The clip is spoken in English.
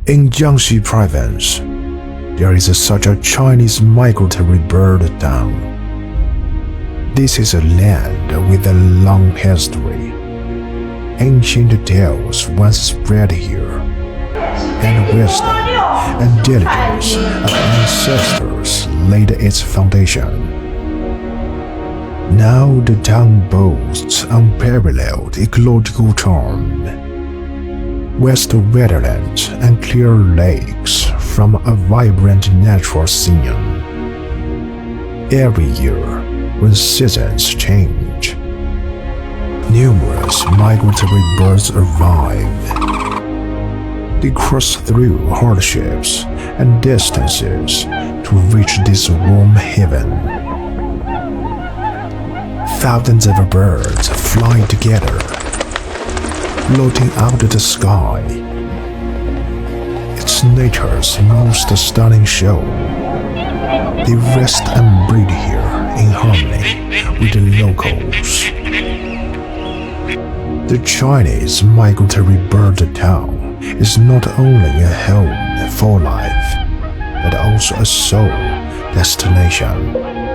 In Jiangxi province, there is such a Chinese migratory bird town. This is a land with a long history. Ancient tales once spread here, and wisdom and diligence of ancestors laid its foundation. Now the town boasts unparalleled ecological charm. Vast wetlands and clear lakes from a vibrant natural scene. Every year, when seasons change, numerous migratory birds arrive. They cross through hardships and distances to reach this warm haven. Thousands of birds fly together, floating out of the sky. It's nature's most stunning show. They rest and breed here in harmony with the locals. The Chinese migratory bird town is not only a home for life, but also a soul destination.